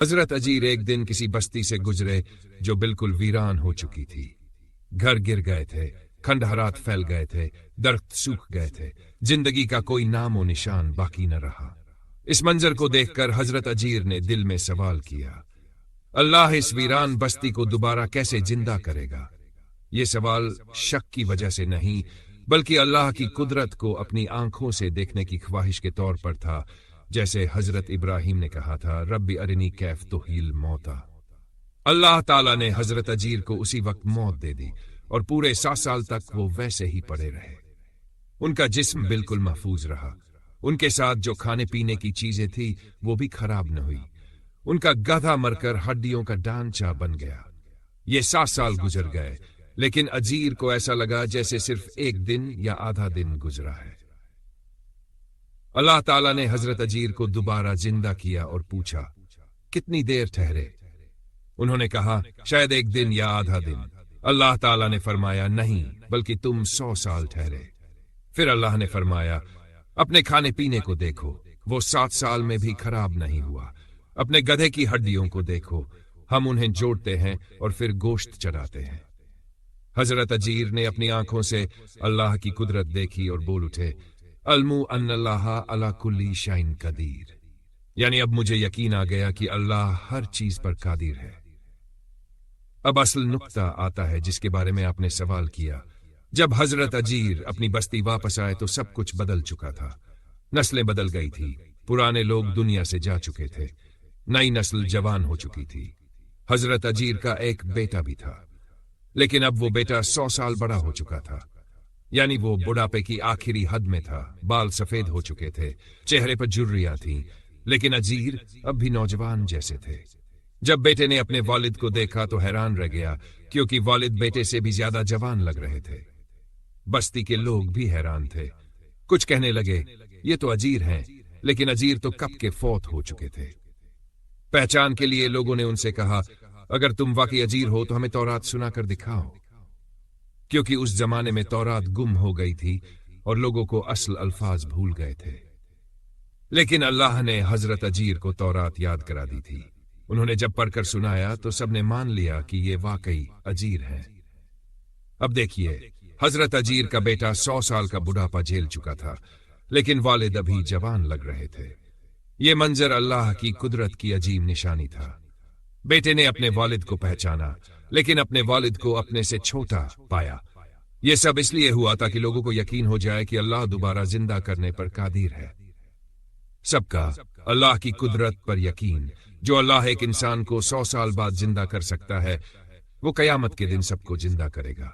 حضرت اجیر ایک دن کسی بستی سے گزرے جو بالکل ویران ہو چکی تھی۔ گھر گر گئے تھے، کھنڈہرات پھیل گئے تھے، درخت سوکھ گئے تھے، زندگی کا کوئی نام و نشان باقی نہ رہا۔ اس منظر کو دیکھ کر حضرت اجیر نے دل میں سوال کیا، اللہ اس ویران بستی کو دوبارہ کیسے زندہ کرے گا؟ یہ سوال شک کی وجہ سے نہیں بلکہ اللہ کی قدرت کو اپنی آنکھوں سے دیکھنے کی خواہش کے طور پر تھا، جیسے حضرت ابراہیم نے کہا تھا، رب ارنی کیف تحیی الموتی۔ اللہ تعالیٰ نے حضرت اجیر کو اسی وقت موت دے دی اور پورے 7 سال تک وہ ویسے ہی پڑے رہے۔ ان کا جسم بالکل محفوظ رہا، ان کے ساتھ جو کھانے پینے کی چیزیں تھی وہ بھی خراب نہ ہوئی۔ ان کا گدھا مر کر ہڈیوں کا ڈھانچہ بن گیا۔ یہ 7 سال گزر گئے، لیکن اجیر کو ایسا لگا جیسے صرف ایک دن یا آدھا دن گزرا ہے۔ اللہ تعالیٰ نے حضرت اجیر کو دوبارہ زندہ کیا اور پوچھا، کتنی دیر ٹھہرے؟ انہوں نے کہا، شاید ایک دن یا آدھا دن۔ اللہ تعالیٰ نے فرمایا، نہیں بلکہ تم 100 سال ٹھہرے۔ پھر اللہ نے فرمایا، اپنے کھانے پینے کو دیکھو، وہ 7 سال میں بھی خراب نہیں ہوا۔ اپنے گدھے کی ہڈیوں کو دیکھو، ہم انہیں جوڑتے ہیں اور پھر گوشت چڑھاتے ہیں۔ حضرت اجیر نے اپنی آنکھوں سے اللہ کی قدرت دیکھی اور بول اٹھے، علم ان اللہ علی کل شیء قدیر، یعنی اب مجھے یقین آ گیا کہ اللہ ہر چیز پر قادر ہے۔ اب اصل نقطہ آتا ہے جس کے بارے میں آپ نے سوال کیا۔ جب حضرت اجیر اپنی بستی واپس آئے تو سب کچھ بدل چکا تھا۔ نسلیں بدل گئی تھی، پرانے لوگ دنیا سے جا چکے تھے، نئی نسل جوان ہو چکی تھی۔ حضرت اجیر کا ایک بیٹا بھی تھا، لیکن اب وہ بیٹا 100 سال بڑا ہو چکا تھا، یعنی وہ بڑھاپے کی آخری حد میں تھا، بال سفید ہو چکے تھے، چہرے پر جھریاں تھیں، لیکن اجیر اب بھی نوجوان جیسے تھے۔ جب بیٹے نے اپنے والد کو دیکھا تو حیران رہ گیا، کیونکہ والد بیٹے سے بھی زیادہ جوان لگ رہے تھے۔ بستی کے لوگ بھی حیران تھے، کچھ کہنے لگے، یہ تو اجیر ہیں، لیکن اجیر تو کب کے فوت ہو چکے تھے۔ پہچان کے لیے لوگوں نے ان سے کہا، اگر تم واقعی اجیر ہو تو ہمیں تورات سنا کر دکھاؤ، کیونکہ اس زمانے میں تورات گم ہو گئی تھی اور لوگوں کو اصل الفاظ بھول گئے تھے۔ لیکن اللہ نے حضرت اجیر کو تورات یاد کرا دی تھی۔ انہوں نے جب پڑھ کر سنایا تو سب نے مان لیا کہ یہ واقعی اجیر ہیں۔ اب دیکھیے، حضرت اجیر کا بیٹا 100 سال کا بڑھاپا جھیل چکا تھا، لیکن والد ابھی جوان لگ رہے تھے۔ یہ منظر اللہ کی قدرت کی عجیب نشانی تھا۔ بیٹے نے اپنے والد کو پہچانا، لیکن اپنے والد کو اپنے سے چھوٹا پایا۔ یہ سب اس لیے ہوا تاکہ لوگوں کو یقین ہو جائے کہ اللہ دوبارہ زندہ کرنے پر قادر ہے۔ سب کا اللہ کی قدرت پر یقین، جو اللہ ایک انسان کو 100 سال بعد زندہ کر سکتا ہے، وہ قیامت کے دن سب کو زندہ کرے گا۔